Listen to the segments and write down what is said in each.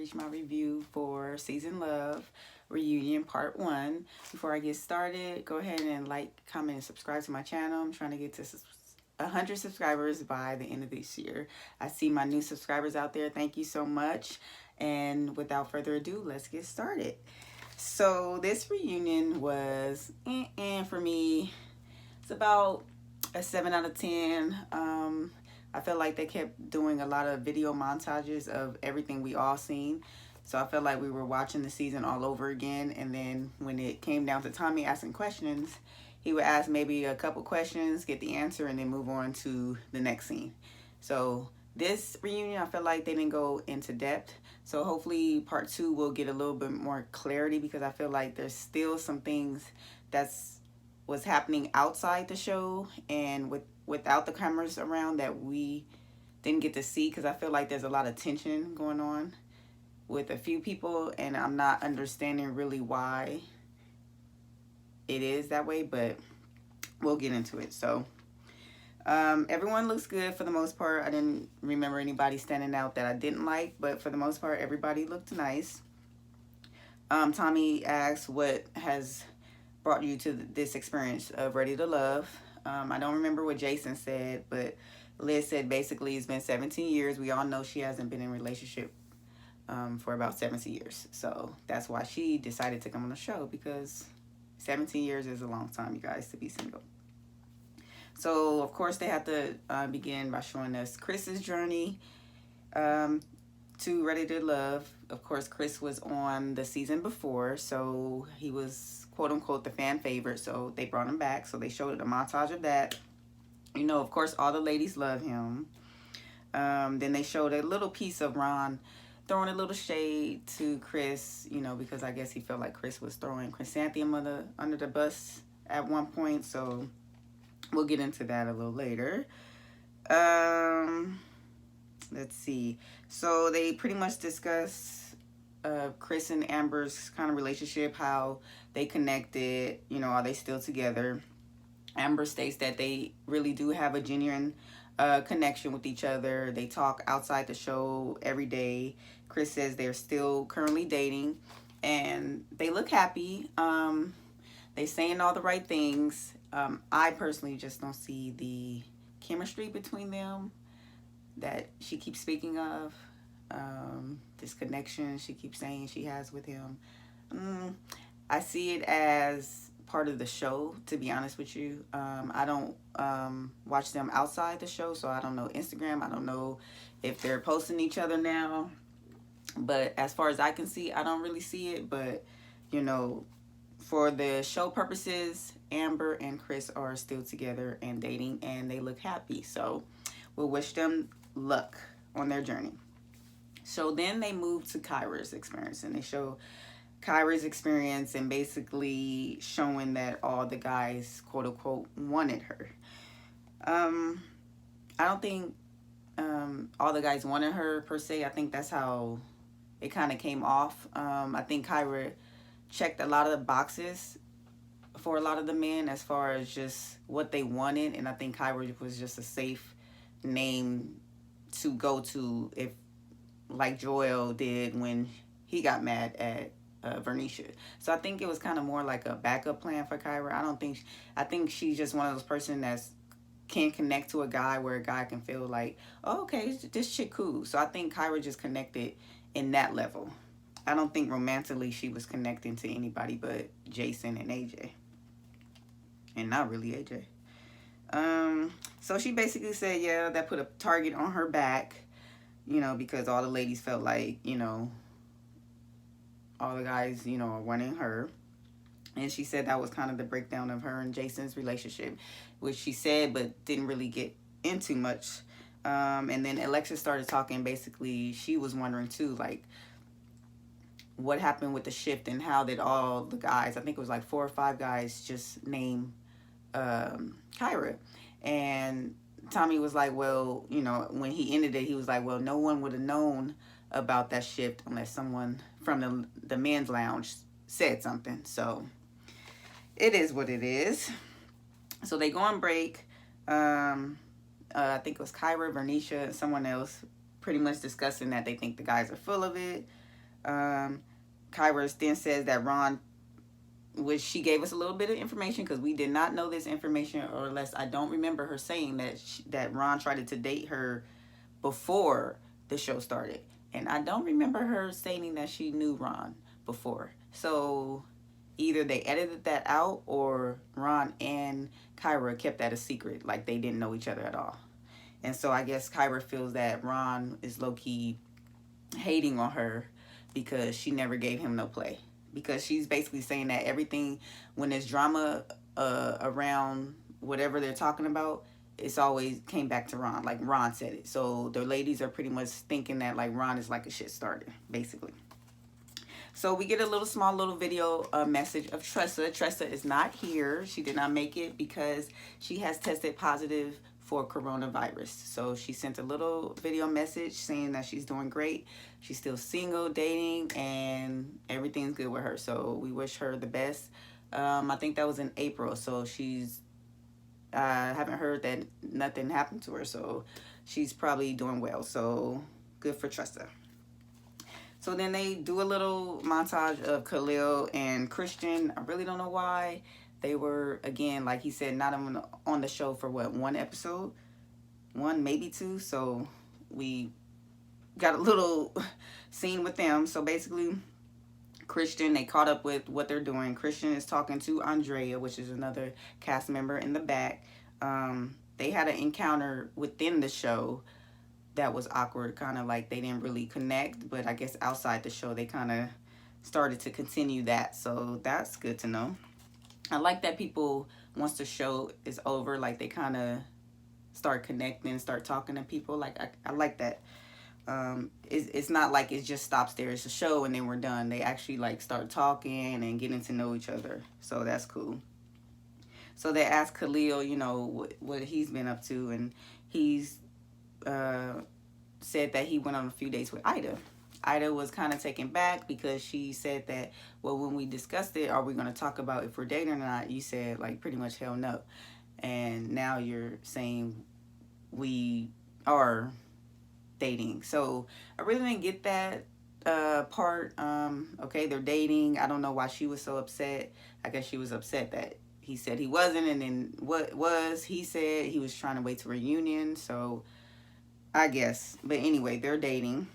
reached my review for Season Love Reunion Part 1. Before I get started, go ahead and like, comment, and subscribe to my channel. I'm trying to get to 100 subscribers by the end of this year. I see my new subscribers out there. Thank you so much. And without further ado, let's get started. So this reunion was for me. It's about a 7 out of 10. I felt like they kept doing a lot of video montages of everything we all seen. So I felt like we were watching the season all over again. And then when it came down to Tommy asking questions, he would ask maybe a couple questions, get the answer, and then move on to the next scene. So this reunion, I feel like they didn't go into depth. So hopefully part 2 will get a little bit more clarity, because I feel like there's still some things was happening outside the show and without the cameras around that we didn't get to see, because I feel like there's a lot of tension going on with a few people, and I'm not understanding really why it is that way, but we'll get into it. So everyone looks good for the most part. I didn't remember anybody standing out that I didn't like, but for the most part everybody looked nice. Tommy asked what has brought you to this experience of Ready to Love. I don't remember what Jason said, but Liz said basically it's been 17 years. We all know she hasn't been in a relationship for about 17 years. So that's why she decided to come on the show, because 17 years is a long time, you guys, to be single. So of course they have to begin by showing us Chris's journey to Ready to Love. Of course, Chris was on the season before, so he was quote unquote the fan favorite, so they brought him back. So they showed a montage of that. You know, of course, all the ladies love him. Then they showed a little piece of Ron throwing a little shade to Chris, you know, because I guess he felt like Chris was throwing Chrysanthemum under the bus at one point. So we'll get into that a little later. Let's see. So they pretty much discuss Chris and Amber's kind of relationship, how they connected, you know, are they still together? Amber states that they really do have a genuine connection with each other. They talk outside the show every day. Chris says they're still currently dating and they look happy. They saying all the right things. I personally just don't see the chemistry between them that she keeps speaking of. This connection she keeps saying she has with him. I see it as part of the show, to be honest with you. I don't watch them outside the show, so I don't know Instagram. I don't know if they're posting each other now. But as far as I can see, I don't really see it. But, you know, for the show purposes, Amber and Chris are still together and dating, and they look happy. So we'll wish them luck on their journey. So then they move to Kyra's experience, and they show Kyra's experience and basically showing that all the guys, quote unquote, wanted her. I don't think all the guys wanted her per se. I think that's how it kind of came off. I think Kyra checked a lot of the boxes for a lot of the men as far as just what they wanted, and I think Kyra was just a safe name to go to, if like Joel did when he got mad at Vernisha. So I think it was kind of more like a backup plan for Kyra. I think she's just one of those person that's can connect to a guy where a guy can feel like, oh, okay, this chick cool. So I think Kyra just connected in that level. I don't think romantically she was connecting to anybody but Jason and AJ. And not really AJ. So she basically said, yeah, that put a target on her back, you know, because all the ladies felt like, you know, all the guys, you know, are wanting her. And she said that was kind of the breakdown of her and Jason's relationship, which she said but didn't really get into much. And then Alexis started talking. Basically, she was wondering too, like, what happened with the shift and how did all the guys, I think it was like 4 or 5 guys, just name Kyra. And Tommy was like, well, you know, when he ended it, he was like, well, no one would have known about that shift unless someone from the men's lounge said something. So it is what it is. So they go on break. I think it was Kyra, Vernisha, and someone else pretty much discussing that they think the guys are full of it. Kyra then says that Ron, which she gave us a little bit of information because we did not know this information, or unless I don't remember her saying that Ron tried to date her before the show started, and I don't remember her stating that she knew Ron before. So either they edited that out, or Ron and Kyra kept that a secret, like they didn't know each other at all. And so I guess Kyra feels that Ron is low-key hating on her because she never gave him no play. Because she's basically saying that everything, when there's drama around whatever they're talking about, it's always came back to Ron. Like Ron said it. So the ladies are pretty much thinking that like Ron is like a shit starter, basically. So we get a small little video message of Tressa. Tressa is not here. She did not make it because she has tested positive for coronavirus. So she sent a little video message saying that she's doing great. She's still single, dating, and everything's good with her. So we wish her the best. I think that was in April. So she's, I haven't heard that nothing happened to her. So she's probably doing well. So good for Tressa. So then they do a little montage of Khalil and Christian. I really don't know why. They were, again, like he said, not on the show for what, one episode? One, maybe two. So we got a little scene with them. So basically, Christian, they caught up with what they're doing. Christian is talking to Andrea, which is another cast member in the back. They had an encounter within the show that was awkward, kind of like they didn't really connect, but I guess outside the show they kind of started to continue that, so that's good to know. I like that people, once the show is over, like they kind of start connecting, start talking to people. Like I like that. It's not like it just stops there. It's a show and then we're done. They actually like start talking and getting to know each other, so that's cool. So they asked Khalil, you know, what he's been up to, and he's said that he went on a few dates with Ida. Ida was kind of taken back because she said that, well, when we discussed it, are we going to talk about if we're dating or not? You said, like, pretty much hell no. And now you're saying we are dating. So I really didn't get that part. Okay, they're dating. I don't know why she was so upset. I guess she was upset that he said he wasn't, and then what was, he said he was trying to wait to reunion. So I guess. But anyway, they're dating.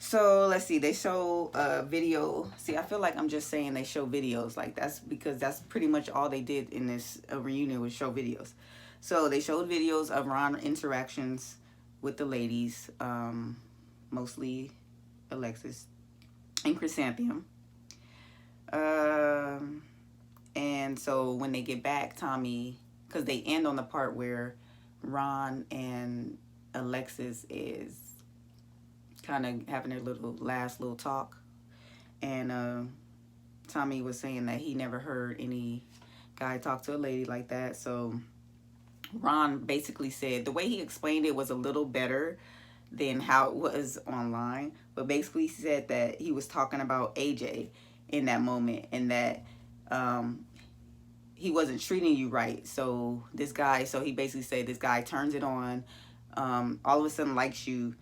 So let's see. They show a video. See, I feel like I'm just saying they show videos. Like that's because that's pretty much all they did in this reunion was show videos. So they showed videos of Ron interactions with the ladies, mostly Alexis and Chrysanthemum. And so when they get back, Tommy, because they end on the part where Ron and Alexis is kind of having their last little talk, and Tommy was saying that he never heard any guy talk to a lady like that. So Ron basically said, the way he explained it was a little better than how it was online, but basically he said that he was talking about AJ in that moment, and that he wasn't treating you right. So this guy, so he basically said this guy turns it on, all of a sudden likes you,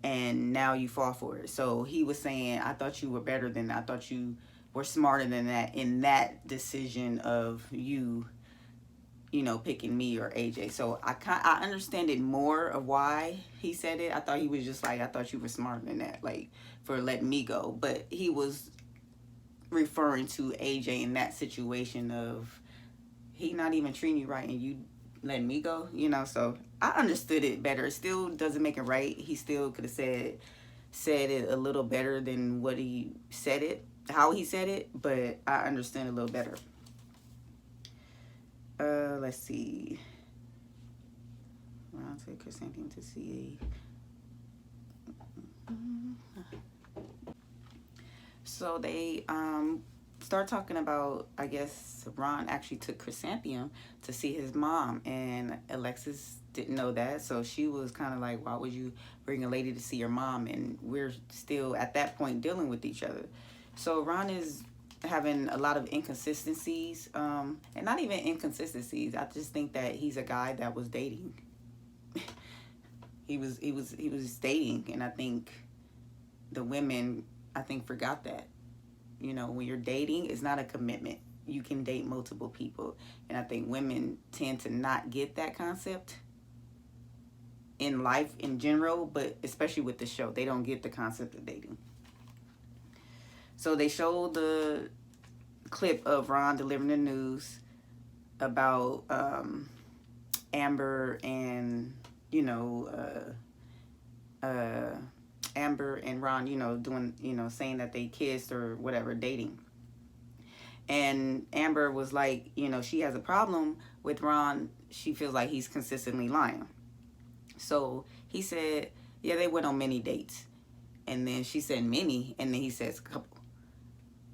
and now you fall for it. So he was saying, I thought you were better than that. I thought you were smarter than that in that decision of you know, picking me or AJ. So I understand it more of why he said it. I thought he was just like, I thought you were smarter than that, like, for letting me go. But he was referring to AJ in that situation of he not even treating you right and you letting me go, you know. So I understood it better. It still doesn't make it right. He still could have said it a little better than what he said it, how he said it, but I understand it a little better. Let's see. I'll take Chrysanthemum to see. So they start talking about, I guess Ron actually took Chrysanthemum to see his mom, and Alexis didn't know that. So she was kind of like, why would you bring a lady to see your mom? And we're still at that point dealing with each other. So Ron is having a lot of inconsistencies, and not even inconsistencies. I just think that he's a guy that was dating. he was dating, and I think the women, I think, forgot that. You know, when you're dating, it's not a commitment. You can date multiple people. And I think women tend to not get that concept in life in general, but especially with the show, they don't get the concept of dating. So they showed the clip of Ron delivering the news about Amber and, you know, Amber and Ron, you know, doing, you know, saying that they kissed or whatever, dating. And Amber was like, you know, she has a problem with Ron. She feels like he's consistently lying. So he said, yeah, they went on many dates. And then she said many, and then he says a couple.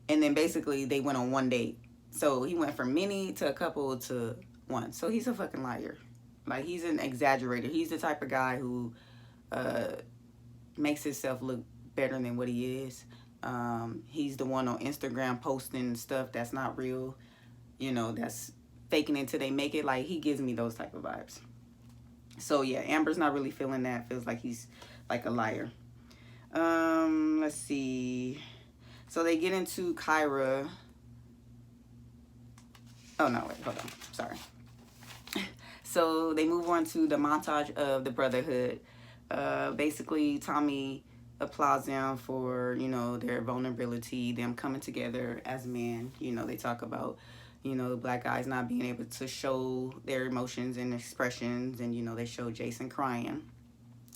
And then basically they went on one date. So he went from many to a couple to one. So he's a fucking liar. Like, he's an exaggerator. He's the type of guy who makes himself look better than what he is. He's the one on Instagram posting stuff that's not real, you know, that's faking it till they make it. Like, he gives me those type of vibes. So yeah, Amber's not really feeling that. Feels like he's like a liar. Let's see. So they get into Kyra. Oh no, wait, hold on. Sorry. So they move on to the montage of the brotherhood. Basically, Tommy applauds them for, you know, their vulnerability, them coming together as men. You know, they talk about, you know, black guys not being able to show their emotions and expressions, and, you know, they show Jason crying.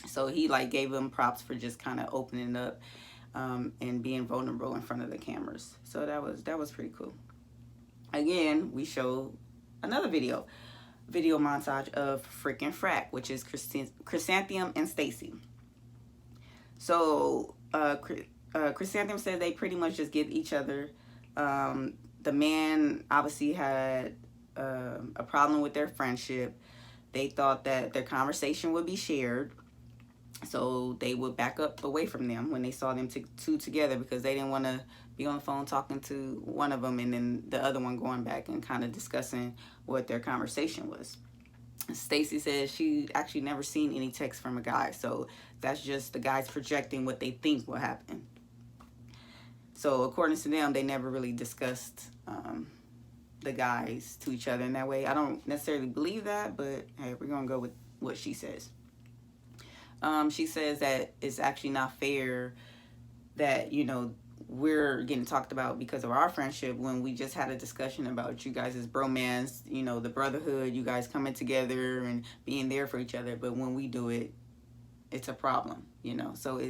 So he, like, gave them props for just kind of opening up and being vulnerable in front of the cameras. So that was pretty cool. Again, we show another video montage of Frickin' Frack, which is Chrysanthemum and Stacy. So Chrysanthemum said they pretty much just get each other. The man obviously had a problem with their friendship. They thought that their conversation would be shared, so they would back up away from them when they saw them two together, because they didn't want to be on the phone talking to one of them and then the other one going back and kind of discussing what their conversation was. Stacy says she actually never seen any text from a guy, so that's just the guys projecting what they think will happen. So according to them, they never really discussed the guys to each other in that way. I don't necessarily believe that, but hey, we're gonna go with what she says. She says that it's actually not fair that, you know, we're getting talked about because of our friendship when we just had a discussion about you guys' bromance, you know, the brotherhood, you guys coming together and being there for each other. But when we do it, it's a problem, you know. So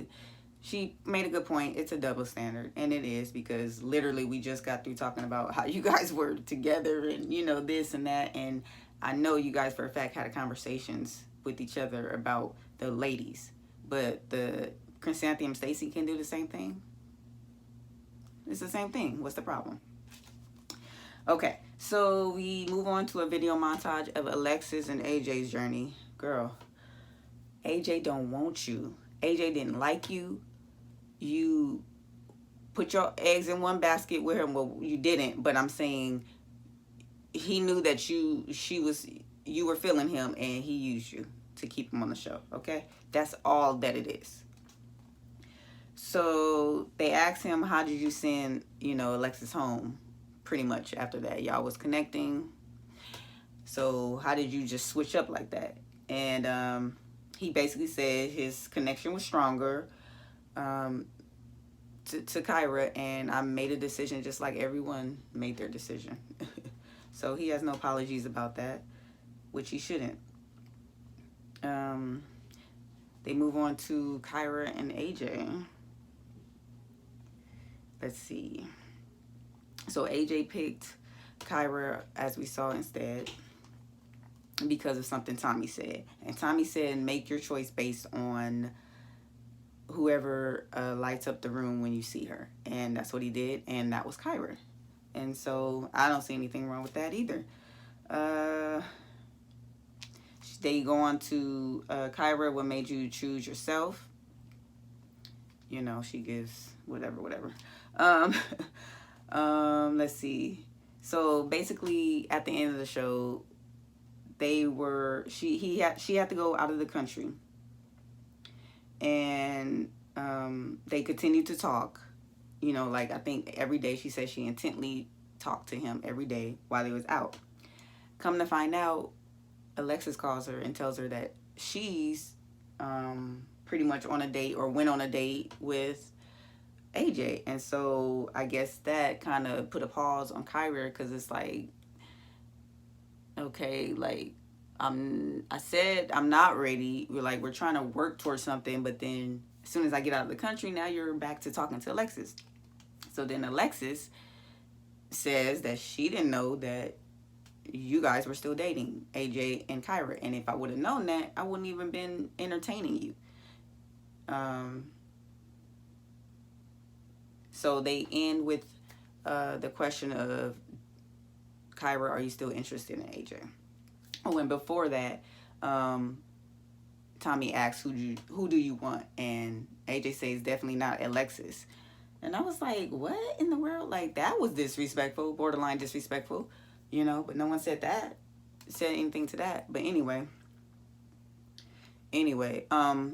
she made a good point. It's a double standard, and it is, because literally we just got through talking about how you guys were together and, you know, this and that. And I know you guys for a fact had conversations with each other about the ladies, but the Chrysanthemum Stacy can do the same thing. It's the same thing. What's the problem? Okay, so we move on to a video montage of Alexis and AJ's journey. Girl, AJ don't want you. AJ didn't like you. You put your eggs in one basket with him. Well, you didn't, but I'm saying he knew that you were feeling him, and he used you to keep him on the show. Okay, that's all that it is. So they asked him, how did you send, you know, Alexis home? Pretty much after that, y'all was connecting. So how did you just switch up like that? And he basically said his connection was stronger to Kyra, and I made a decision just like everyone made their decision. So he has no apologies about that, which he shouldn't. They move on to Kyra and AJ. Let's see. So AJ picked Kyra, as we saw, instead because of something Tommy said. And Tommy said, make your choice based on whoever lights up the room when you see her. And that's what he did, and that was Kyra. And so I don't see anything wrong with that either. They go on to Kyra, what made you choose yourself? You know, she gives whatever. Let's see. So basically, at the end of the show, she had to go out of the country, and They continued to talk. You know, like I think every day she said she intently talked to him every day while he was out. Come to find out, Alexis calls her and tells her that she's pretty much on a date or went on a date with AJ. And so I guess that kind of put a pause on Kyra because it's like, okay, like I said I'm not ready. We're trying to work towards something, but then as soon as I get out of the country, now you're back to talking to Alexis. So then Alexis says that she didn't know that you guys were still dating, AJ and Kyra, and if I would have known that, I wouldn't even been entertaining you. So they end with the question of, Kyra, are you still interested in AJ? Oh, and before that, Tommy asks, who do you want? And AJ says, definitely not Alexis. And I was like, what in the world? Like, that was disrespectful, borderline disrespectful, you know, but no one said anything to that. But anyway,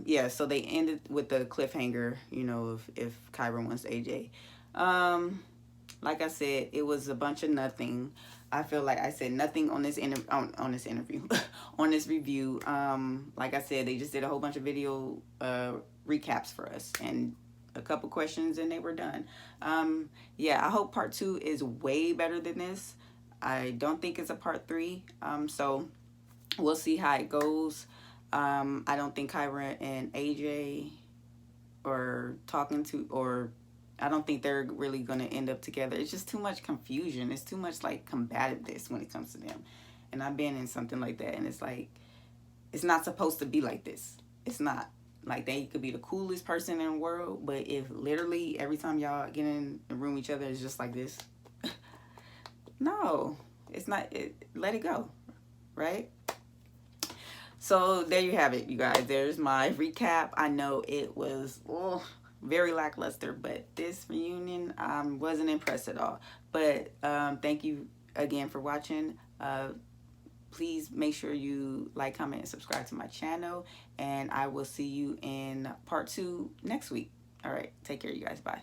yeah, so they ended with the cliffhanger, you know, if Kyra wants AJ. Like I said, it was a bunch of nothing. I feel like I said nothing on this on this interview, on this review. Like I said, they just did a whole bunch of video recaps for us and a couple questions, and they were done. Yeah, I hope part 2 is way better than this. I don't think it's a part 3. So we'll see how it goes. I don't think Kyra and AJ are talking to, or I don't think they're really going to end up together. It's just too much confusion. It's too much like combativeness when it comes to them. And I've been in something like that, and it's like, it's not supposed to be like this. It's not. Like, they could be the coolest person in the world, but if literally every time y'all get in the room with each other, it's just like this. No, it's not. Let it go, right? So there you have it, you guys. There's my recap. I know it was very lackluster, but this reunion wasn't impressed at all. But thank you again for watching. Please make sure you like, comment, and subscribe to my channel. And I will see you in part 2 next week. All right. Take care, you guys. Bye.